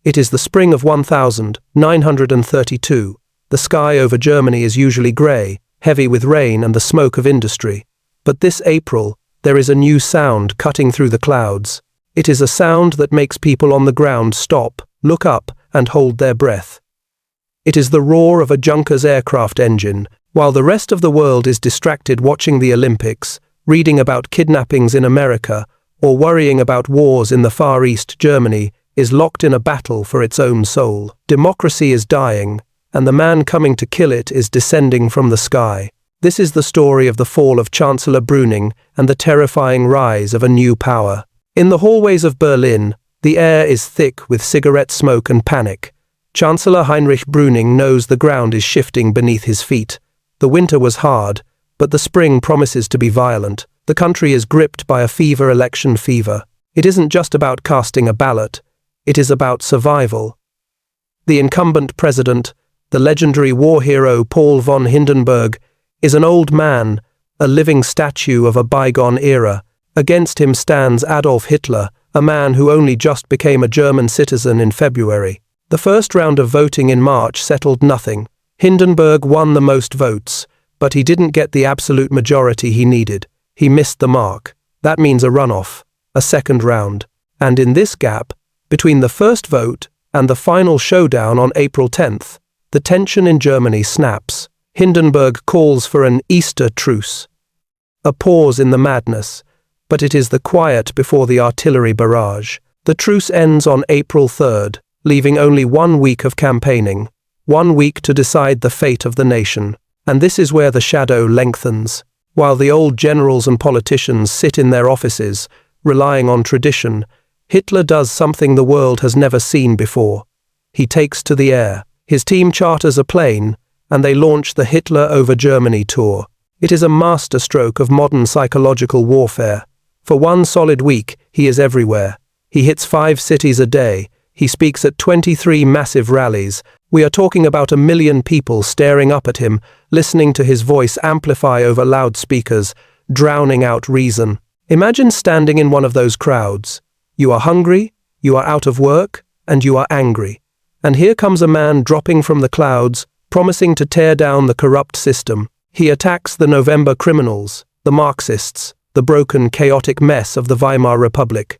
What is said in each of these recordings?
It is the spring of 1932. The sky over Germany is usually grey, heavy with rain and the smoke of industry. But this April, there is a new sound cutting through the clouds. It is a sound that makes people on the ground stop, look up, and hold their breath. It is the roar of a Junkers aircraft engine, while the rest of the world is distracted watching the Olympics, reading about kidnappings in America, or worrying about wars in the Far East. Germany is locked in a battle for its own soul. Democracy is dying, and the man coming to kill it is descending from the sky. This is the story of the fall of Chancellor Brüning and the terrifying rise of a new power. In the hallways of Berlin, the air is thick with cigarette smoke and panic. Chancellor Heinrich Brüning knows the ground is shifting beneath his feet. The winter was hard, but the spring promises to be violent. The country is gripped by a election fever. It isn't just about casting a ballot. It is about survival. The incumbent president, the legendary war hero Paul von Hindenburg, is an old man, a living statue of a bygone era. Against him stands Adolf Hitler, a man who only just became a German citizen in February. The first round of voting in March settled nothing. Hindenburg won the most votes, but he didn't get the absolute majority he needed. He missed the mark. That means a runoff, a second round. And in this gap, between the first vote and the final showdown on April 10th, the tension in Germany snaps. Hindenburg calls for an Easter truce. A pause in the madness, but it is the quiet before the artillery barrage. The truce ends on April 3rd, leaving only 1 week of campaigning, 1 week to decide the fate of the nation. And this is where the shadow lengthens. While the old generals and politicians sit in their offices, relying on tradition, Hitler does something the world has never seen before. He takes to the air. His team charters a plane, and they launch the Hitler over Germany tour. It is a masterstroke of modern psychological warfare. For 1 solid week, he is everywhere. He hits 5 cities a day. He speaks at 23 massive rallies. We are talking about 1 million people staring up at him, listening to his voice amplify over loudspeakers, drowning out reason. Imagine standing in one of those crowds. You are hungry, you are out of work, and you are angry. And here comes a man dropping from the clouds, promising to tear down the corrupt system. He attacks the November criminals, the Marxists, the broken, chaotic mess of the Weimar Republic.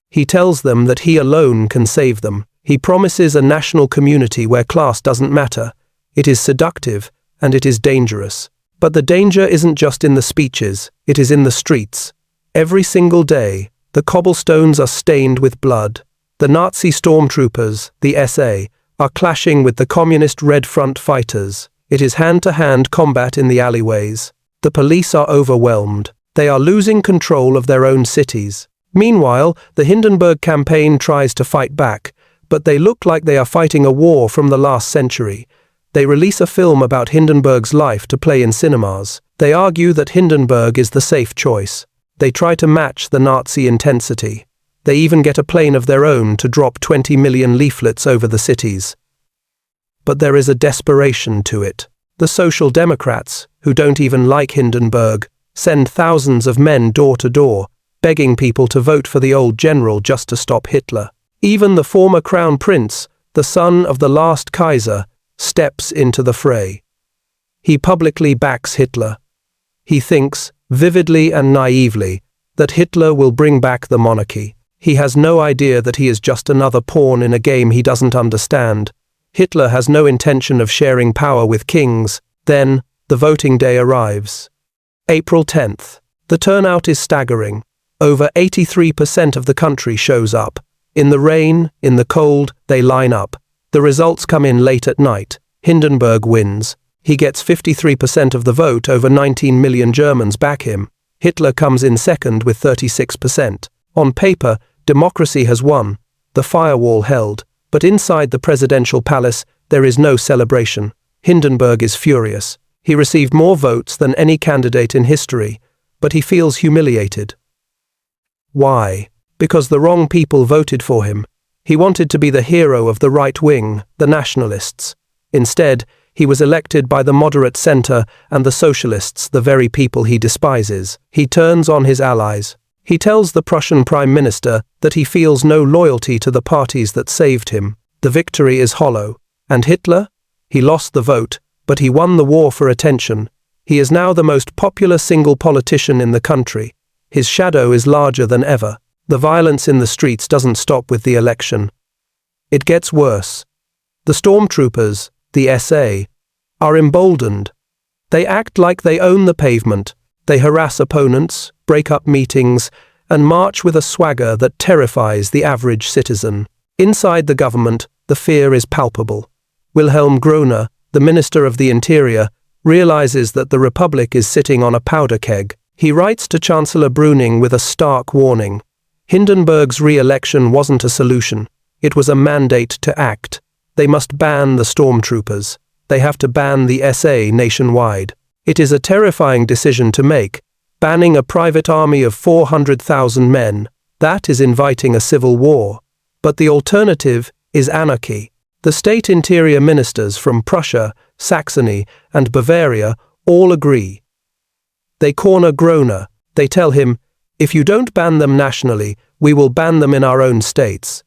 He tells them that he alone can save them. He promises a national community where class doesn't matter. It is seductive, and it is dangerous. But the danger isn't just in the speeches, it is in the streets. Every single day, the cobblestones are stained with blood. The Nazi stormtroopers, the SA, are clashing with the communist Red Front fighters. It is hand-to-hand combat in the alleyways. The police are overwhelmed. They are losing control of their own cities. Meanwhile, the Hindenburg campaign tries to fight back, but they look like they are fighting a war from the last century. They release a film about Hindenburg's life to play in cinemas. They argue that Hindenburg is the safe choice. They try to match the Nazi intensity. They even get a plane of their own to drop 20 million leaflets over the cities. But there is a desperation to it. The Social Democrats, who don't even like Hindenburg, send thousands of men door to door, begging people to vote for the old general just to stop Hitler. Even the former crown prince, the son of the last Kaiser, steps into the fray. He publicly backs Hitler. He thinks, vividly and naively, that Hitler will bring back the monarchy. He has no idea that he is just another pawn in a game he doesn't understand. Hitler has no intention of sharing power with kings. Then, the voting day arrives. April 10th. The turnout is staggering. Over 83% of the country shows up. In the rain, in the cold, they line up. The results come in late at night. Hindenburg wins. He gets 53% of the vote. Over 19 million Germans back him. Hitler comes in second with 36%. On paper, democracy has won. The firewall held. But inside the presidential palace, there is no celebration. Hindenburg is furious. He received more votes than any candidate in history, but he feels humiliated. Why? Because the wrong people voted for him. He wanted to be the hero of the right wing, the nationalists. Instead, he was elected by the moderate center and the socialists, the very people he despises. He turns on his allies. He tells the Prussian Prime Minister that he feels no loyalty to the parties that saved him. The victory is hollow. And Hitler? He lost the vote, but he won the war for attention. He is now the most popular single politician in the country. His shadow is larger than ever. The violence in the streets doesn't stop with the election. It gets worse. The stormtroopers, the SA, are emboldened. They act like they own the pavement. They harass opponents, break up meetings, and march with a swagger that terrifies the average citizen. Inside the government, the fear is palpable. Wilhelm Groner, the Minister of the Interior, realizes that the Republic is sitting on a powder keg. He writes to Chancellor Brüning with a stark warning. Hindenburg's re-election wasn't a solution. It was a mandate to act. They must ban the stormtroopers. They have to ban the SA nationwide. It is a terrifying decision to make. Banning a private army of 400,000 men, that is inviting a civil war. But the alternative is anarchy. The state interior ministers from Prussia, Saxony, and Bavaria all agree. They corner Groner. They tell him, if you don't ban them nationally, we will ban them in our own states.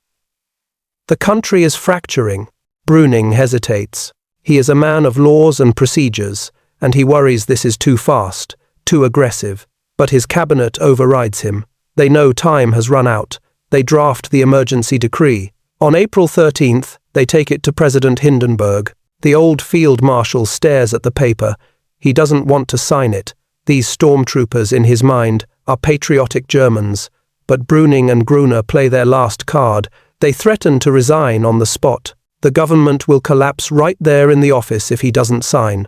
The country is fracturing. Bruning hesitates. He is a man of laws and procedures, and he worries this is too fast, too aggressive. But his cabinet overrides him. They know time has run out. They draft the emergency decree. On April 13th, they take it to President Hindenburg. The old field marshal stares at the paper. He doesn't want to sign it. These stormtroopers, in his mind, are patriotic Germans. But Bruning and Groner play their last card. They threaten to resign on the spot. The government will collapse right there in the office if he doesn't sign.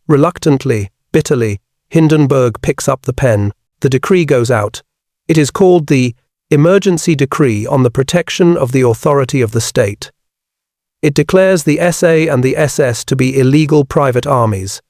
Reluctantly, bitterly, Hindenburg picks up the pen. The decree goes out. It is called the Emergency Decree on the Protection of the Authority of the State. It declares the SA and the SS to be illegal private armies.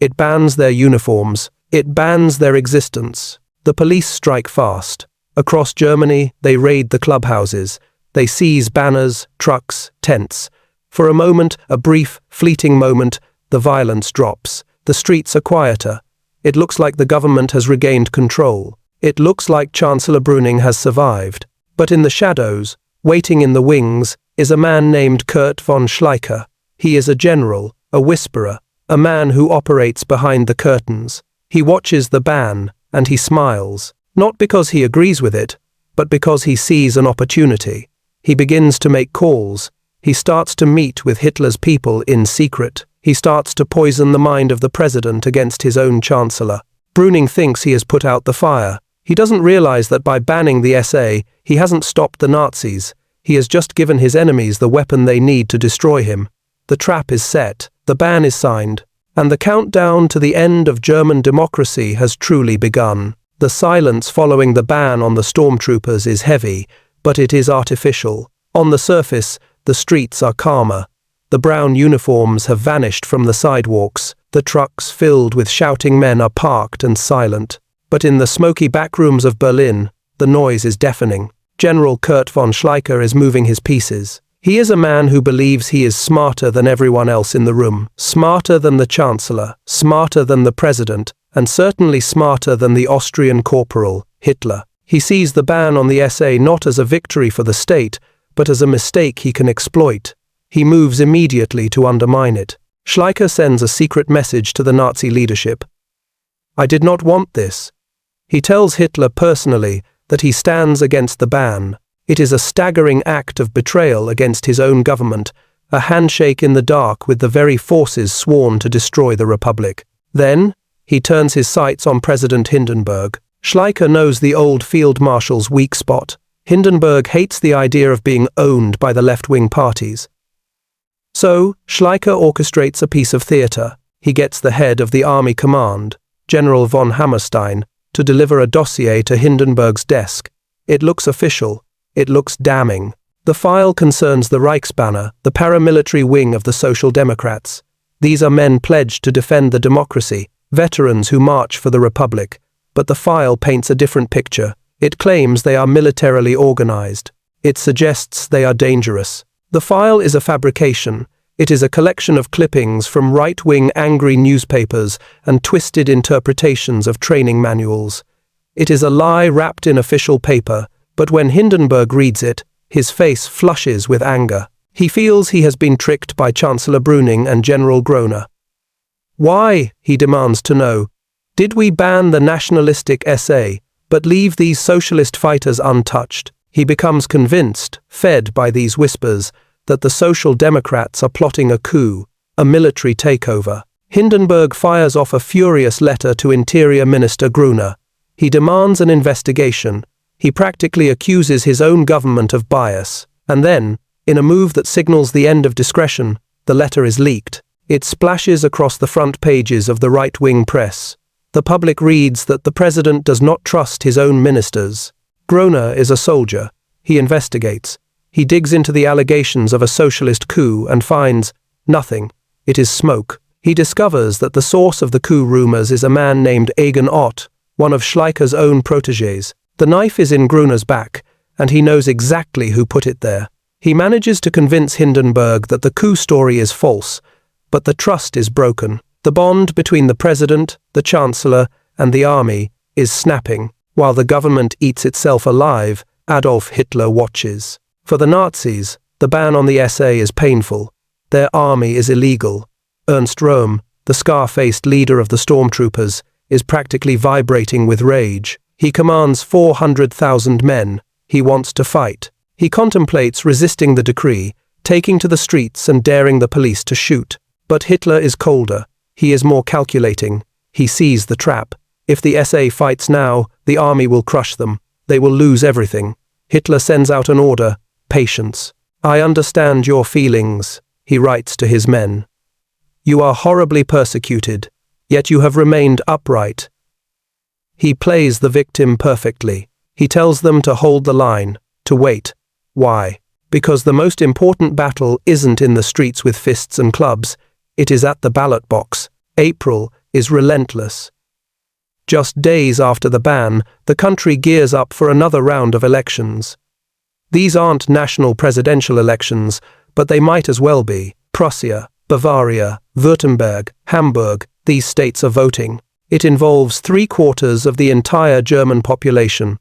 It bans their uniforms. It bans their existence. The police strike fast. Across Germany, they raid the clubhouses. They seize banners, trucks, tents. For a moment, a brief, fleeting moment, the violence drops. The streets are quieter. It looks like the government has regained control. It looks like Chancellor Brüning has survived. But in the shadows, waiting in the wings, is a man named Kurt von Schleicher. He is a general, a whisperer, a man who operates behind the curtains. He watches the ban, and he smiles, not because he agrees with it, but because he sees an opportunity. He begins to make calls. He starts to meet with Hitler's people in secret. He starts to poison the mind of the president against his own chancellor. Brüning thinks he has put out the fire. He doesn't realize that by banning the SA, he hasn't stopped the Nazis. He has just given his enemies the weapon they need to destroy him. The trap is set, the ban is signed, and the countdown to the end of German democracy has truly begun. The silence following the ban on the stormtroopers is heavy, but it is artificial. On the surface, the streets are calmer. The brown uniforms have vanished from the sidewalks. The trucks filled with shouting men are parked and silent. But in the smoky backrooms of Berlin, the noise is deafening. General Kurt von Schleicher is moving his pieces. He is a man who believes he is smarter than everyone else in the room, smarter than the Chancellor, smarter than the President, and certainly smarter than the Austrian corporal, Hitler. He sees the ban on the SA not as a victory for the state, but as a mistake he can exploit. He moves immediately to undermine it. Schleicher sends a secret message to the Nazi leadership. I did not want this. He tells Hitler personally that he stands against the ban. It is a staggering act of betrayal against his own government, a handshake in the dark with the very forces sworn to destroy the Republic. Then, he turns his sights on President Hindenburg. Schleicher knows the old field marshal's weak spot. Hindenburg hates the idea of being owned by the left-wing parties. So, Schleicher orchestrates a piece of theater. He gets the head of the army command, General von Hammerstein, to deliver a dossier to Hindenburg's desk. It looks official. It looks damning. The file concerns the Reichsbanner, the paramilitary wing of the Social Democrats. These are men pledged to defend the democracy, veterans who march for the Republic. But the file paints a different picture. It claims they are militarily organized. It suggests they are dangerous. The file is a fabrication. It is a collection of clippings from right-wing angry newspapers and twisted interpretations of training manuals. It is a lie wrapped in official paper, but when Hindenburg reads it, his face flushes with anger. He feels he has been tricked by Chancellor Brüning and General Groner. Why, he demands to know, did we ban the nationalistic SA, but leave these socialist fighters untouched? He becomes convinced, fed by these whispers, that the Social Democrats are plotting a coup, a military takeover. Hindenburg fires off a furious letter to Interior Minister Groner. He demands an investigation. He practically accuses his own government of bias. And then, in a move that signals the end of discretion, the letter is leaked. It splashes across the front pages of the right-wing press. The public reads that the president does not trust his own ministers. Groner is a soldier. He investigates. He digs into the allegations of a socialist coup and finds nothing. It is smoke. He discovers that the source of the coup rumors is a man named Eugen Ott, one of Schleicher's own protégés. The knife is in Groner's back, and he knows exactly who put it there. He manages to convince Hindenburg that the coup story is false, but the trust is broken. The bond between the president, the chancellor, and the army is snapping. While the government eats itself alive, Adolf Hitler watches. For the Nazis, the ban on the SA is painful. Their army is illegal. Ernst Röhm, the scar-faced leader of the stormtroopers, is practically vibrating with rage. He commands 400,000 men. He wants to fight. He contemplates resisting the decree, taking to the streets and daring the police to shoot. But Hitler is colder. He is more calculating. He sees the trap. If the SA fights now, the army will crush them. They will lose everything. Hitler sends out an order: patience. I understand your feelings, he writes to his men. You are horribly persecuted, yet you have remained upright. He plays the victim perfectly. He tells them to hold the line, to wait. Why? Because the most important battle isn't in the streets with fists and clubs. It is at the ballot box. April is relentless. Just days after the ban, the country gears up for another round of elections. These aren't national presidential elections, but they might as well be. Prussia, Bavaria, Württemberg, Hamburg, these states are voting. It involves 3/4 of the entire German population.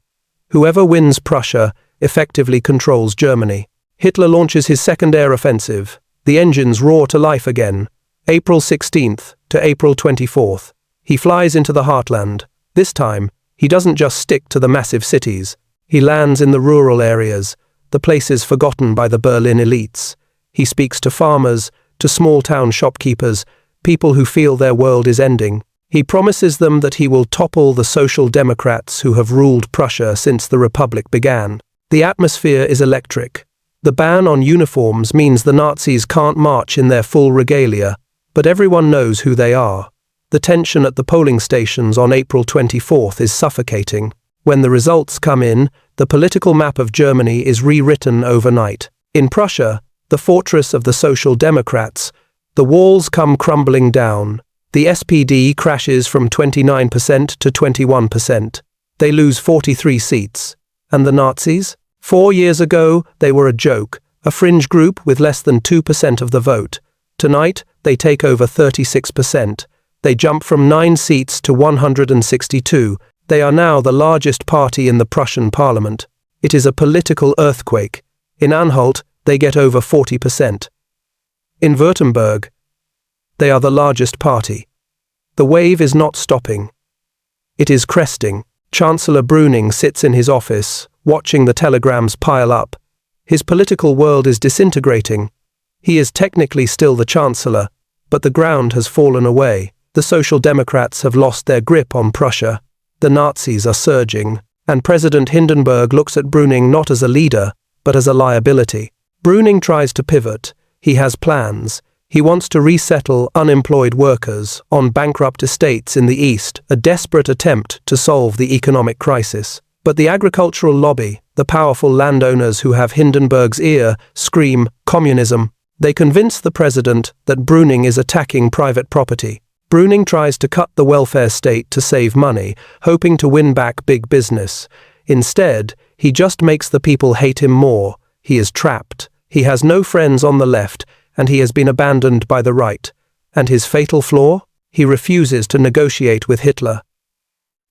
Whoever wins Prussia effectively controls Germany. Hitler launches his second air offensive. The engines roar to life again. April 16th to April 24th. He flies into the heartland. This time, he doesn't just stick to the massive cities. He lands in the rural areas, the places forgotten by the Berlin elites. He speaks to farmers, to small-town shopkeepers, people who feel their world is ending. He promises them that he will topple the Social Democrats who have ruled Prussia since the Republic began. The atmosphere is electric. The ban on uniforms means the Nazis can't march in their full regalia, but everyone knows who they are. The tension at the polling stations on April 24th is suffocating. When the results come in, the political map of Germany is rewritten overnight. In Prussia, the fortress of the Social Democrats, the walls come crumbling down. The SPD crashes from 29% to 21%. They lose 43 seats. And the Nazis? 4 years ago, they were a joke, a fringe group with less than 2% of the vote. Tonight, they take over 36%. They jump from 9 seats to 162. They are now the largest party in the Prussian parliament. It is a political earthquake. In Anhalt, they get over 40%. In Württemberg, they are the largest party. The wave is not stopping. It is cresting. Chancellor Brüning sits in his office, watching the telegrams pile up. His political world is disintegrating. He is technically still the chancellor, but the ground has fallen away. The Social Democrats have lost their grip on Prussia. The Nazis are surging, and President Hindenburg looks at Brüning not as a leader, but as a liability. Brüning tries to pivot. He has plans. He wants to resettle unemployed workers on bankrupt estates in the East, a desperate attempt to solve the economic crisis. But the agricultural lobby, the powerful landowners who have Hindenburg's ear, scream communism. They convince the president that Brüning is attacking private property. Brüning tries to cut the welfare state to save money, hoping to win back big business. Instead, he just makes the people hate him more. He is trapped. He has no friends on the left, and he has been abandoned by the right. And his fatal flaw? He refuses to negotiate with Hitler.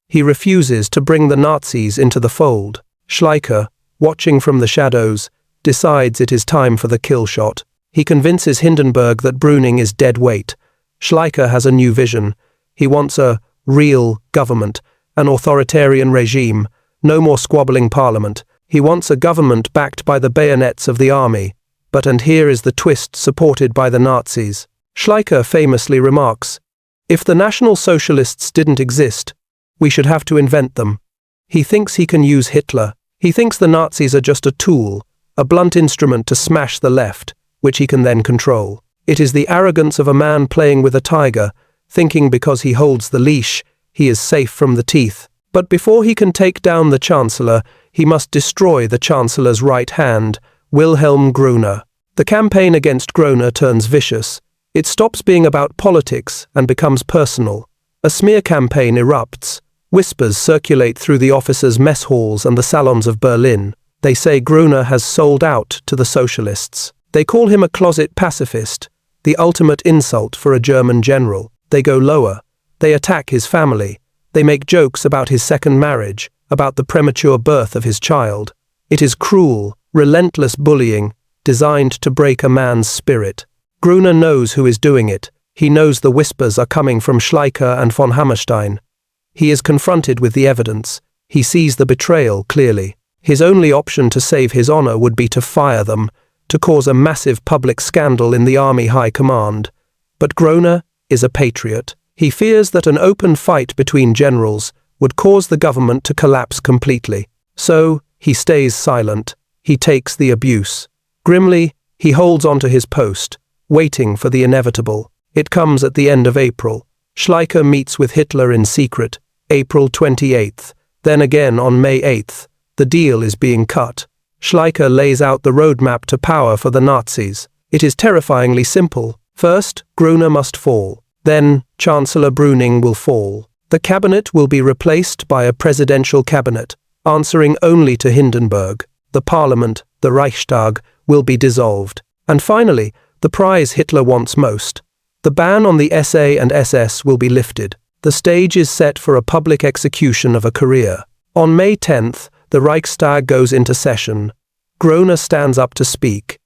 He refuses to bring the Nazis into the fold. Schleicher, watching from the shadows, decides it is time for the kill shot. He convinces Hindenburg that Brüning is dead weight. Schleicher has a new vision. He wants a real government, an authoritarian regime, no more squabbling parliament. He wants a government backed by the bayonets of the army. But and here is the twist, supported by the Nazis. Schleicher famously remarks, "If the National Socialists didn't exist, we should have to invent them." He thinks he can use Hitler. He thinks the Nazis are just a tool, a blunt instrument to smash the left, which he can then control. It is the arrogance of a man playing with a tiger, thinking because he holds the leash, he is safe from the teeth. But before he can take down the Chancellor, he must destroy the Chancellor's right hand, Wilhelm Groener. The campaign against Groener turns vicious. It stops being about politics and becomes personal. A smear campaign erupts. Whispers circulate through the officers' mess halls and the salons of Berlin. They say Groener has sold out to the socialists. They call him a closet pacifist, the ultimate insult for a German general. They go lower. They attack his family. They make jokes about his second marriage, about the premature birth of his child. It is cruel, relentless bullying, designed to break a man's spirit. Groener knows who is doing it. He knows the whispers are coming from Schleicher and von Hammerstein. He is confronted with the evidence. He sees the betrayal clearly. His only option to save his honor would be to fire them, to cause a massive public scandal in the army high command. But Groener is a patriot. He fears that an open fight between generals would cause the government to collapse completely. So, he stays silent. He takes the abuse. Grimly, he holds on to his post, waiting for the inevitable. It comes at the end of April. Schleicher meets with Hitler in secret, April 28th. Then again on May 8th. The deal is being cut. Schleicher lays out the roadmap to power for the Nazis. It is terrifyingly simple. First, Groener must fall. Then, Chancellor Brüning will fall. The cabinet will be replaced by a presidential cabinet, answering only to Hindenburg. The parliament, the Reichstag, will be dissolved. And finally, the prize Hitler wants most. The ban on the SA and SS will be lifted. The stage is set for a public execution of a career. On May 10th, the Reichstag goes into session. Groener stands up to speak.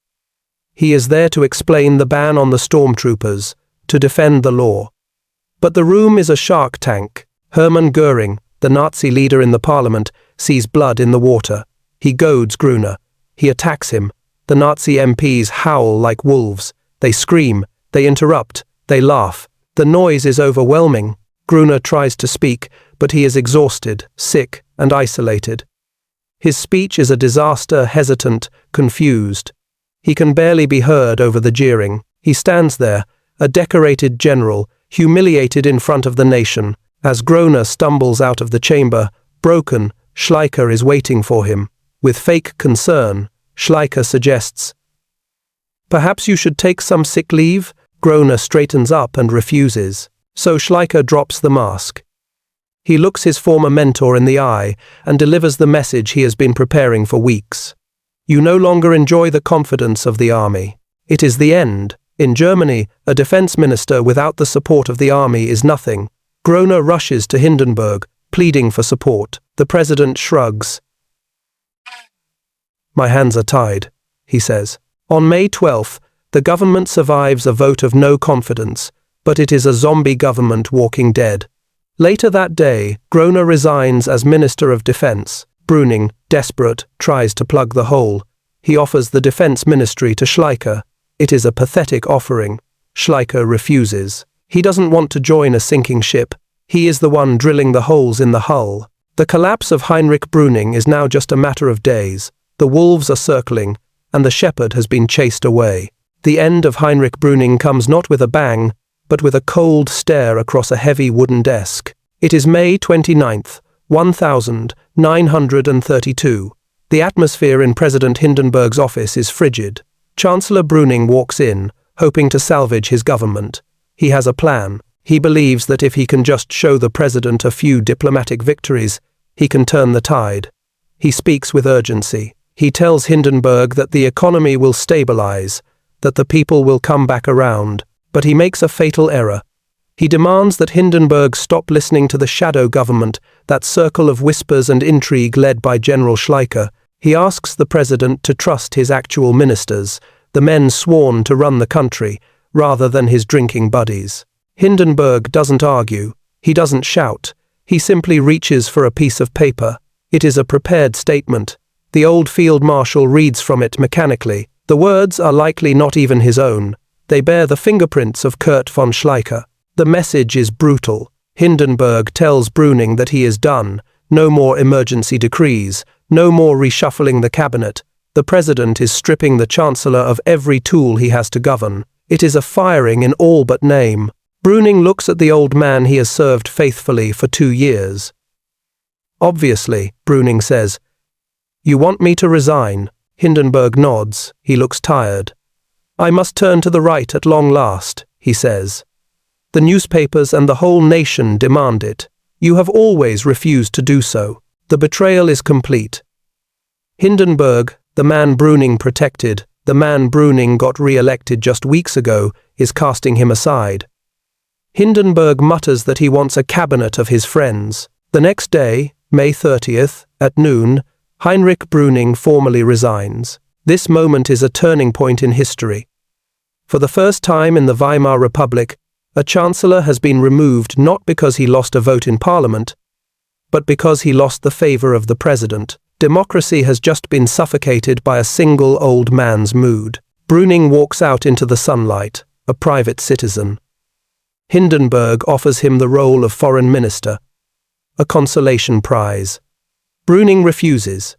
He is there to explain the ban on the stormtroopers, to defend the law. But the room is a shark tank. Hermann Göring, the Nazi leader in the parliament, sees blood in the water. He goads Groener. He attacks him. The Nazi MPs howl like wolves. They scream. They interrupt. They laugh. The noise is overwhelming. Groener tries to speak, but he is exhausted, sick, and isolated. His speech is a disaster, hesitant, confused. He can barely be heard over the jeering. He stands there, a decorated general, humiliated in front of the nation. As Groener stumbles out of the chamber, broken, Schleicher is waiting for him. With fake concern, Schleicher suggests, "Perhaps you should take some sick leave?" Groener straightens up and refuses. So Schleicher drops the mask. He looks his former mentor in the eye and delivers the message he has been preparing for weeks. You no longer enjoy the confidence of the army. It is the end. In Germany, a defense minister without the support of the army is nothing. Groener rushes to Hindenburg, pleading for support. The president shrugs. "My hands are tied," he says. On May 12th, the government survives a vote of no confidence, but it is a zombie government walking dead. Later that day, Groener resigns as Minister of Defense. Brüning, desperate, tries to plug the hole. He offers the defense ministry to Schleicher. It is a pathetic offering. Schleicher refuses. He doesn't want to join a sinking ship. He is the one drilling the holes in the hull. The collapse of Heinrich Brüning is now just a matter of days. The wolves are circling, and the shepherd has been chased away. The end of Heinrich Brüning comes not with a bang, but with a cold stare across a heavy wooden desk. It is May 29th, 1932. The atmosphere in President Hindenburg's office is frigid. Chancellor Brüning walks in, hoping to salvage his government. He has a plan. He believes that if he can just show the president a few diplomatic victories, he can turn the tide. He speaks with urgency. He tells Hindenburg that the economy will stabilize, that the people will come back around. But he makes a fatal error. He demands that Hindenburg stop listening to the shadow government, that circle of whispers and intrigue led by General Schleicher. He asks the president to trust his actual ministers, the men sworn to run the country, rather than his drinking buddies. Hindenburg doesn't argue. He doesn't shout. He simply reaches for a piece of paper. It is a prepared statement. The old field marshal reads from it mechanically. The words are likely not even his own. They bear the fingerprints of Kurt von Schleicher. The message is brutal. Hindenburg tells Bruning that he is done. No more emergency decrees. No more reshuffling the cabinet. The president is stripping the chancellor of every tool he has to govern. It is a firing in all but name. Bruning looks at the old man he has served faithfully for 2 years. Obviously, Bruning says. You want me to resign? Hindenburg nods. He looks tired. I must turn to the right at long last, he says. The newspapers and the whole nation demand it. You have always refused to do so. The betrayal is complete. Hindenburg, the man Bruning protected, the man Bruning got re-elected just weeks ago, is casting him aside. Hindenburg mutters that he wants a cabinet of his friends. The next day, May 30th, at noon, Heinrich Brüning formally resigns. This moment is a turning point in history. For the first time in the Weimar Republic, a chancellor has been removed not because he lost a vote in parliament, but because he lost the favor of the president. Democracy has just been suffocated by a single old man's mood. Bruning walks out into the sunlight, a private citizen. Hindenburg offers him the role of foreign minister, a consolation prize. Bruning refuses.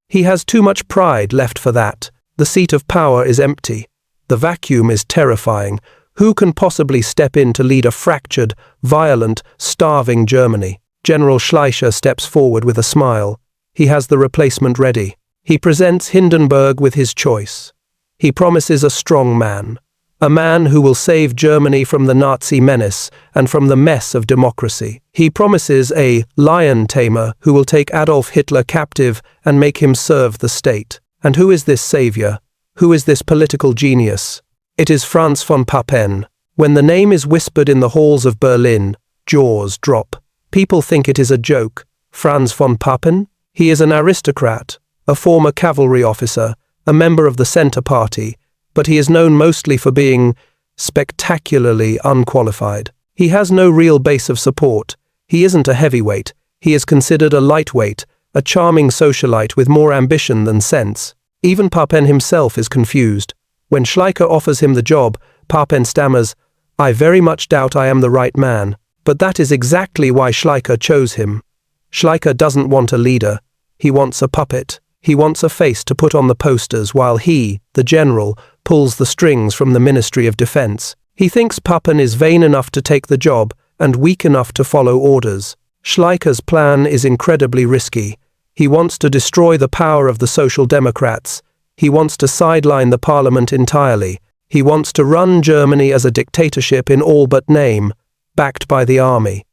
He has too much pride left for that. The seat of power is empty. The vacuum is terrifying. Who can possibly step in to lead a fractured, violent, starving Germany? General Schleicher steps forward with a smile. He has the replacement ready. He presents Hindenburg with his choice. He promises a strong man. A man who will save Germany from the Nazi menace and from the mess of democracy. He promises a lion tamer who will take Adolf Hitler captive and make him serve the state. And who is this savior? Who is this political genius? It is Franz von Papen. When the name is whispered in the halls of Berlin, jaws drop. People think it is a joke. Franz von Papen? He is an aristocrat, a former cavalry officer, a member of the Centre Party, but he is known mostly for being spectacularly unqualified. He has no real base of support. He isn't a heavyweight. He is considered a lightweight, a charming socialite with more ambition than sense. Even Papen himself is confused. When Schleicher offers him the job, Papen stammers, I very much doubt I am the right man. But that is exactly why Schleicher chose him. Schleicher doesn't want a leader. He wants a puppet. He wants a face to put on the posters while he, the general, pulls the strings from the Ministry of Defense. He thinks Papen is vain enough to take the job and weak enough to follow orders. Schleicher's plan is incredibly risky. He wants to destroy the power of the Social Democrats. He wants to sideline the parliament entirely. He wants to run Germany as a dictatorship in all but name, backed by the army.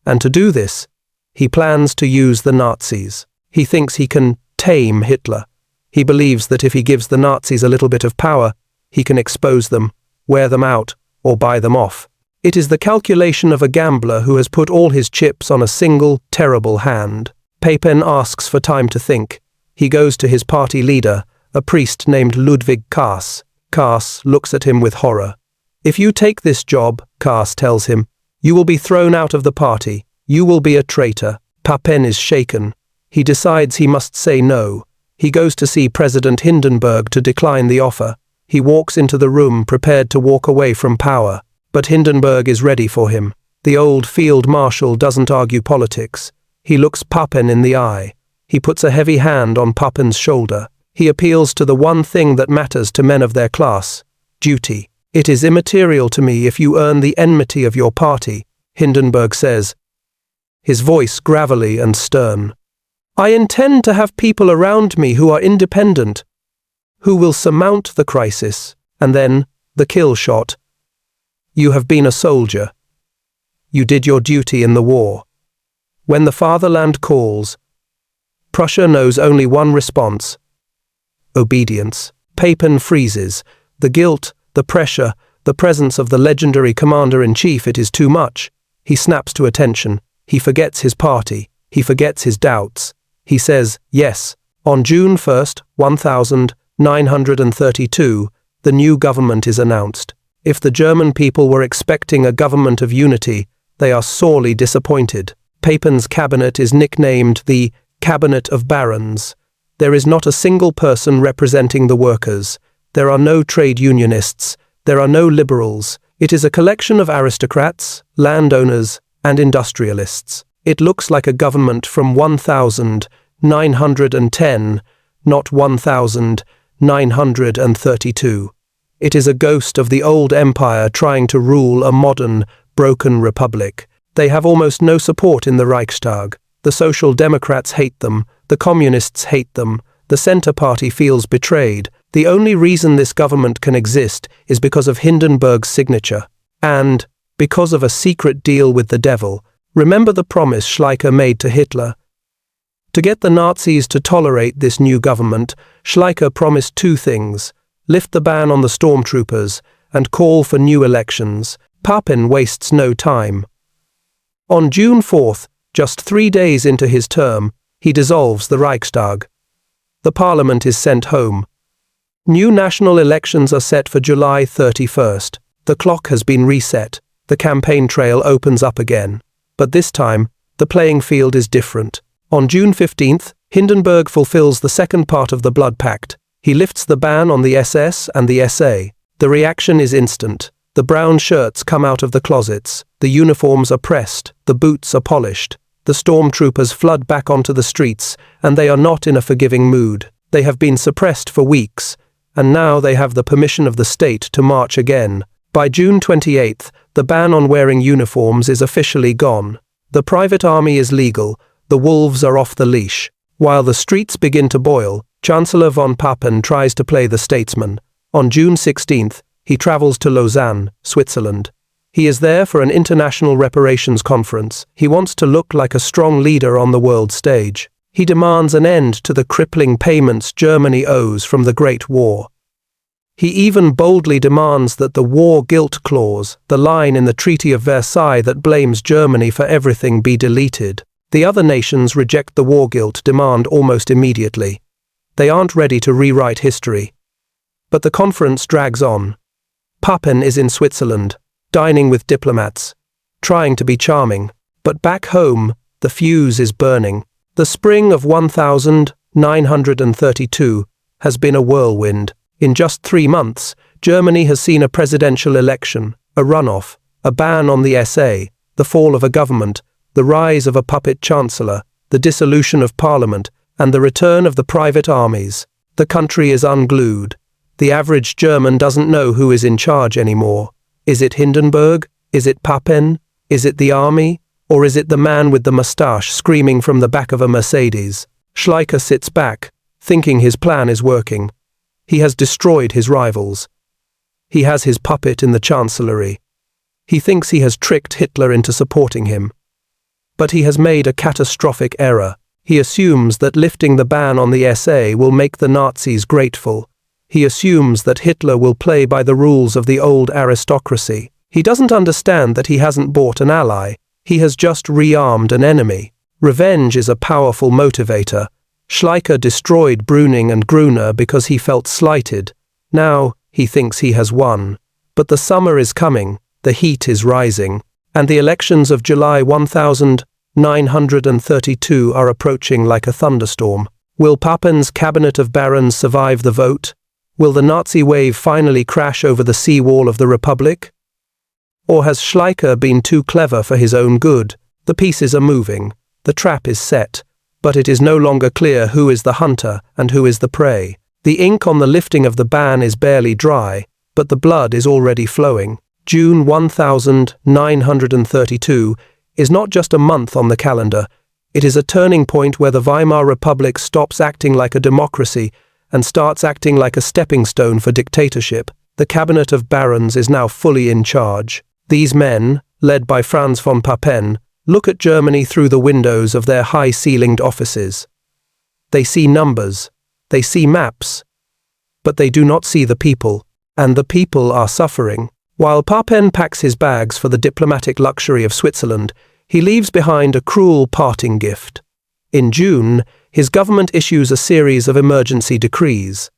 And to do this, he plans to use the Nazis. He thinks he can tame Hitler. He believes that if he gives the Nazis a little bit of power, he can expose them, wear them out, or buy them off. It is the calculation of a gambler who has put all his chips on a single, terrible hand. Papen asks for time to think. He goes to his party leader, a priest named Ludwig Kaas. Kaas looks at him with horror. If you take this job, Kaas tells him, you will be thrown out of the party. You will be a traitor. Papen is shaken. He decides he must say no. He goes to see President Hindenburg to decline the offer. He walks into the room prepared to walk away from power. But Hindenburg is ready for him. The old field marshal doesn't argue politics. He looks Papen in the eye. He puts a heavy hand on Papen's shoulder. He appeals to the one thing that matters to men of their class, duty. It is immaterial to me if you earn the enmity of your party, Hindenburg says, his voice gravelly and stern. I intend to have people around me who are independent, who will surmount the crisis, and then the kill shot. You have been a soldier. You did your duty in the war. When the fatherland calls, Prussia knows only one response: obedience. Papen freezes. The guilt, the pressure, The presence of the legendary commander-in-chief, it is too much. He snaps to attention. He forgets his party. He forgets his doubts. He says, yes. On June 1st, 1932, the new government is announced. If the German people were expecting a government of unity, they are sorely disappointed. Papen's cabinet is nicknamed the Cabinet of Barons. There is not a single person representing the workers. There are no trade unionists. There are no liberals. It is a collection of aristocrats, landowners, and industrialists. It looks like a government from 1910, not 1932. It is a ghost of the old empire trying to rule a modern, broken republic. They have almost no support in the Reichstag. The Social Democrats hate them. The Communists hate them. The Centre Party feels betrayed. The only reason this government can exist is because of Hindenburg's signature. And because of a secret deal with the devil. Remember the promise Schleicher made to Hitler? To get the Nazis to tolerate this new government, Schleicher promised two things: lift the ban on the stormtroopers and call for new elections. Papen wastes no time. On June 4th, just 3 days into his term, he dissolves the Reichstag. The parliament is sent home. New national elections are set for July 31st. The clock has been reset. The campaign trail opens up again. But this time, the playing field is different. On June 15th, Hindenburg fulfills the second part of the Blood Pact. He lifts the ban on the SS and the SA. The reaction is instant. The brown shirts come out of the closets. The uniforms are pressed. The boots are polished. The stormtroopers flood back onto the streets, and they are not in a forgiving mood. They have been suppressed for weeks, and now they have the permission of the state to march again. By June 28th, the ban on wearing uniforms is officially gone. The private army is legal. The wolves are off the leash. While the streets begin to boil, Chancellor von Papen tries to play the statesman. On June 16th, he travels to Lausanne, Switzerland. He is there for an international reparations conference. He wants to look like a strong leader on the world stage. He demands an end to the crippling payments Germany owes from the Great War. He even boldly demands that the war guilt clause, the line in the Treaty of Versailles that blames Germany for everything, be deleted. The other nations reject the war guilt demand almost immediately. They aren't ready to rewrite history. But the conference drags on. Papen is in Switzerland, dining with diplomats, trying to be charming. But back home, the fuse is burning. The spring of 1932 has been a whirlwind. In just 3 months, Germany has seen a presidential election, a runoff, a ban on the SA, the fall of a government, the rise of a puppet chancellor, the dissolution of parliament, and the return of the private armies. The country is unglued. The average German doesn't know who is in charge anymore. Is it Hindenburg? Is it Papen? Is it the army? Or is it the man with the moustache screaming from the back of a Mercedes? Schleicher sits back, thinking his plan is working. He has destroyed his rivals. He has his puppet in the chancellery. He thinks he has tricked Hitler into supporting him. But he has made a catastrophic error. He assumes that lifting the ban on the SA will make the Nazis grateful. He assumes that Hitler will play by the rules of the old aristocracy. He doesn't understand that he hasn't bought an ally. He has just rearmed an enemy. Revenge is a powerful motivator. Schleicher destroyed Bruning and Gruner because he felt slighted. Now, he thinks he has won. But the summer is coming, the heat is rising, and the elections of July 1932 are approaching like a thunderstorm. Will Papen's cabinet of barons survive the vote? Will the Nazi wave finally crash over the seawall of the Republic? Or has Schleicher been too clever for his own good? The pieces are moving. The trap is set. But it is no longer clear who is the hunter and who is the prey. The ink on the lifting of the ban is barely dry, but the blood is already flowing. June 1932 is not just a month on the calendar. It is a turning point where the Weimar Republic stops acting like a democracy and starts acting like a stepping stone for dictatorship. The cabinet of barons is now fully in charge. These men, led by Franz von Papen, look at Germany through the windows of their high-ceilinged offices. They see numbers, they see maps, but they do not see the people, and the people are suffering. While Papen packs his bags for the diplomatic luxury of Switzerland, he leaves behind a cruel parting gift. In June, his government issues a series of emergency decrees.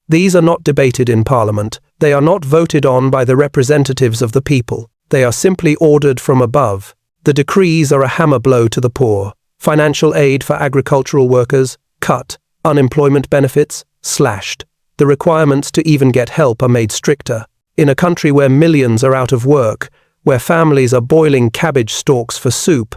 These are not debated in Parliament, they are not voted on by the representatives of the people, they are simply ordered from above. The decrees are a hammer blow to the poor. Financial aid for agricultural workers, cut. Unemployment benefits, slashed. The requirements to even get help are made stricter. In a country where millions are out of work, where families are boiling cabbage stalks for soup,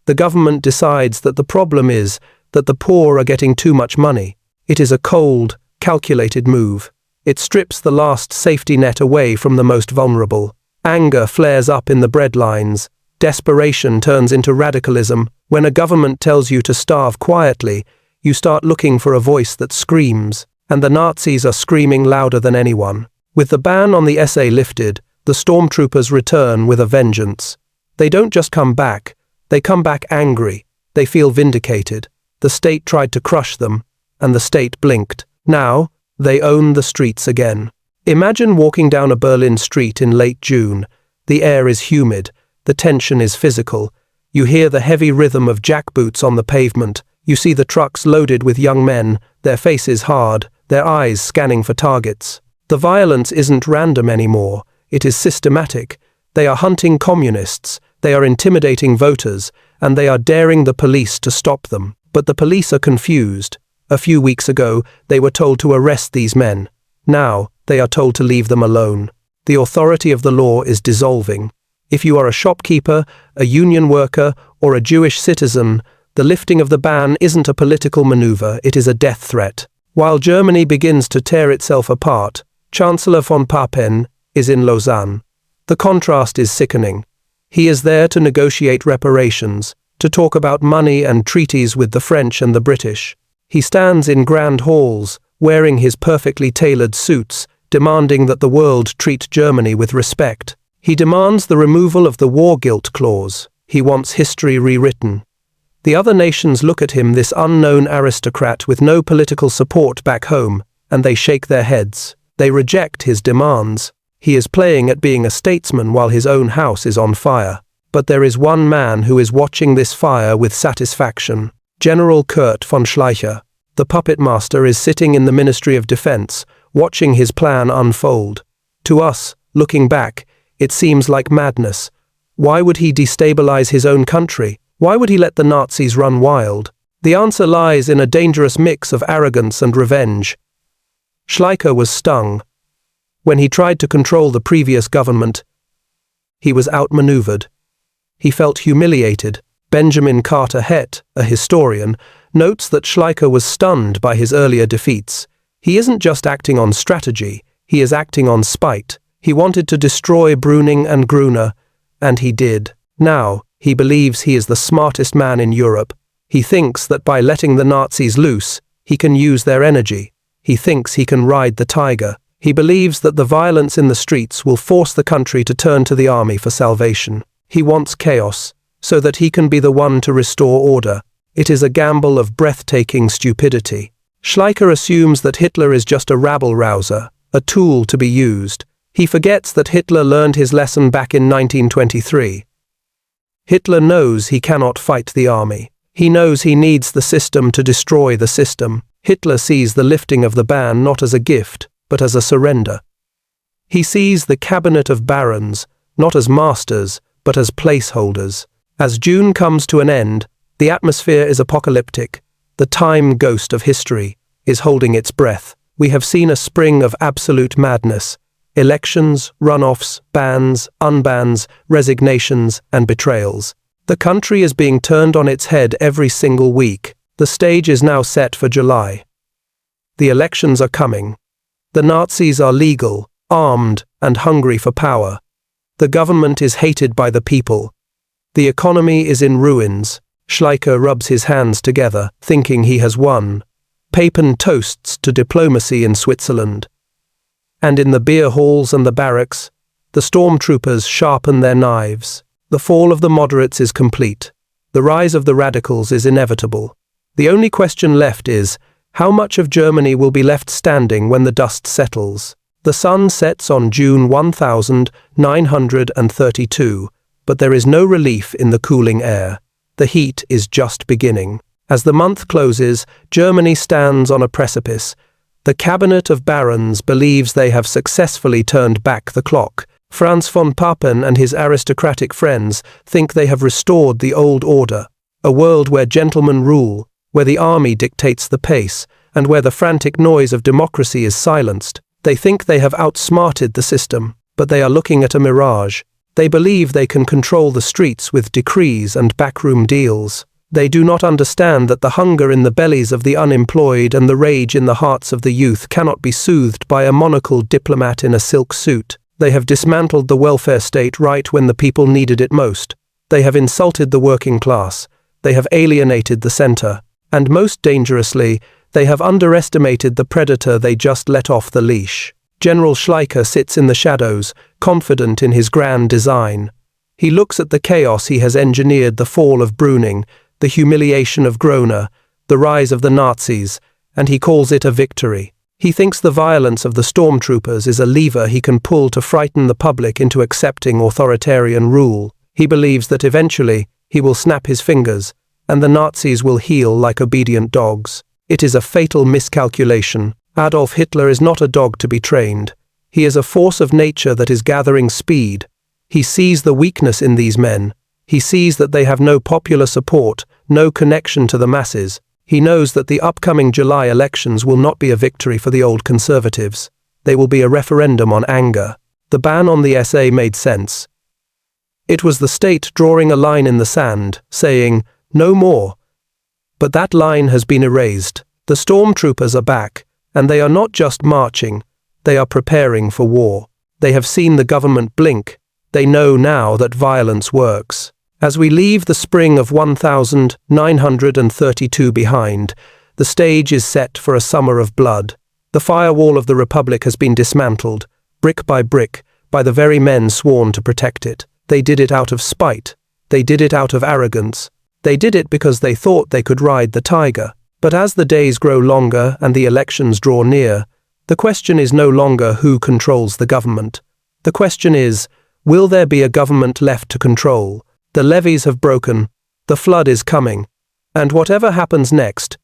the government decides that the problem is that the poor are getting too much money. It is a cold, calculated move. It strips the last safety net away from the most vulnerable. Anger flares up in the breadlines. Desperation turns into radicalism. When a government tells you to starve quietly, you start looking for a voice that screams, and the Nazis are screaming louder than anyone. With the ban on the SA lifted, the stormtroopers return with a vengeance. They don't just come back, they come back angry. They feel vindicated. The state tried to crush them, and the state blinked. Now, they own the streets again. Imagine walking down a Berlin street in late June. The air is humid. The tension is physical. You hear the heavy rhythm of jackboots on the pavement. You see the trucks loaded with young men, their faces hard, their eyes scanning for targets. The violence isn't random anymore. It is systematic. They are hunting communists. They are intimidating voters, and they are daring the police to stop them. But the police are confused. A few weeks ago, they were told to arrest these men. Now, they are told to leave them alone. The authority of the law is dissolving. If you are a shopkeeper, a union worker, or a Jewish citizen, the lifting of the ban isn't a political maneuver, it is a death threat. While Germany begins to tear itself apart, Chancellor von Papen is in Lausanne. The contrast is sickening. He is there to negotiate reparations, to talk about money and treaties with the French and the British. He stands in grand halls, wearing his perfectly tailored suits, demanding that the world treat Germany with respect. He demands the removal of the war guilt clause. He wants history rewritten. The other nations look at him, this unknown aristocrat with no political support back home, and they shake their heads. They reject his demands. He is playing at being a statesman while his own house is on fire. But there is one man who is watching this fire with satisfaction. General Kurt von Schleicher. The puppet master is sitting in the Ministry of Defense, watching his plan unfold. To us, looking back, it seems like madness. Why would he destabilize his own country? Why would he let the Nazis run wild? The answer lies in a dangerous mix of arrogance and revenge. Schleicher was stung. When he tried to control the previous government, he was outmaneuvered. He felt humiliated. Benjamin Carter Hett, a historian, notes that Schleicher was stunned by his earlier defeats. He isn't just acting on strategy, he is acting on spite. He wanted to destroy Bruning and Gruner, and he did. Now, he believes he is the smartest man in Europe. He thinks that by letting the Nazis loose, he can use their energy. He thinks he can ride the tiger. He believes that the violence in the streets will force the country to turn to the army for salvation. He wants chaos, so that he can be the one to restore order. It is a gamble of breathtaking stupidity. Schleicher assumes that Hitler is just a rabble-rouser, a tool to be used. He forgets that Hitler learned his lesson back in 1923. Hitler knows he cannot fight the army. He knows he needs the system to destroy the system. Hitler sees the lifting of the ban not as a gift, but as a surrender. He sees the cabinet of barons, not as masters, but as placeholders. As June comes to an end, the atmosphere is apocalyptic. The time ghost of history is holding its breath. We have seen a spring of absolute madness. Elections, runoffs, bans, unbans, resignations, and betrayals. The country is being turned on its head every single week. The stage is now set for July. The elections are coming. The Nazis are legal, armed, and hungry for power. The government is hated by the people. The economy is in ruins. Schleicher rubs his hands together, thinking he has won. Papen toasts to diplomacy in Switzerland. And in the beer halls and the barracks, the stormtroopers sharpen their knives. The fall of the moderates is complete. The rise of the radicals is inevitable. The only question left is, how much of Germany will be left standing when the dust settles? The sun sets on June 1932, but there is no relief in the cooling air. The heat is just beginning. As the month closes, Germany stands on a precipice. The cabinet of barons believes they have successfully turned back the clock. Franz von Papen and his aristocratic friends think they have restored the old order, a world where gentlemen rule, where the army dictates the pace, and where the frantic noise of democracy is silenced. They think they have outsmarted the system, but they are looking at a mirage. They believe they can control the streets with decrees and backroom deals. They do not understand that the hunger in the bellies of the unemployed and the rage in the hearts of the youth cannot be soothed by a monocled diplomat in a silk suit. They have dismantled the welfare state right when the people needed it most. They have insulted the working class. They have alienated the center. And most dangerously, they have underestimated the predator they just let off the leash. General Schleicher sits in the shadows, confident in his grand design. He looks at the chaos he has engineered: the fall of Bruning, the humiliation of Groner, the rise of the Nazis, and he calls it a victory. He thinks the violence of the stormtroopers is a lever he can pull to frighten the public into accepting authoritarian rule. He believes that eventually he will snap his fingers, and the Nazis will heel like obedient dogs. It is a fatal miscalculation. Adolf Hitler is not a dog to be trained. He is a force of nature that is gathering speed. He sees the weakness in these men. He sees that they have no popular support, no connection to the masses. He knows that the upcoming July elections will not be a victory for the old conservatives. They will be a referendum on anger. The ban on the SA made sense. It was the state drawing a line in the sand, saying, "No more." But that line has been erased. The stormtroopers are back, and they are not just marching, they are preparing for war. They have seen the government blink. They know now that violence works. As we leave the spring of 1932 behind, the stage is set for a summer of blood. The firewall of the Republic has been dismantled, brick by brick, by the very men sworn to protect it. They did it out of spite. They did it out of arrogance. They did it because they thought they could ride the tiger. But as the days grow longer and the elections draw near, the question is no longer who controls the government. The question is, will there be a government left to control? The levees have broken, the flood is coming, and whatever happens next,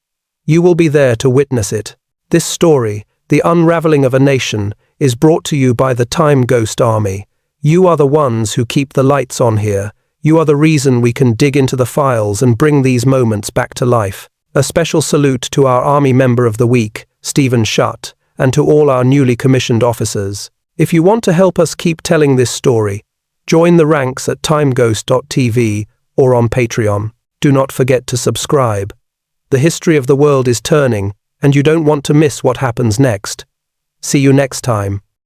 you will be there to witness it. This story, the unraveling of a nation, is brought to you by the Time Ghost Army. You are the ones who keep the lights on here. You are the reason we can dig into the files and bring these moments back to life. A special salute to our Army Member of the Week, Stephen Schutt, and to all our newly commissioned officers. If you want to help us keep telling this story, join the ranks at timeghost.tv or on Patreon. Do not forget to subscribe. The history of the world is turning, and you don't want to miss what happens next. See you next time.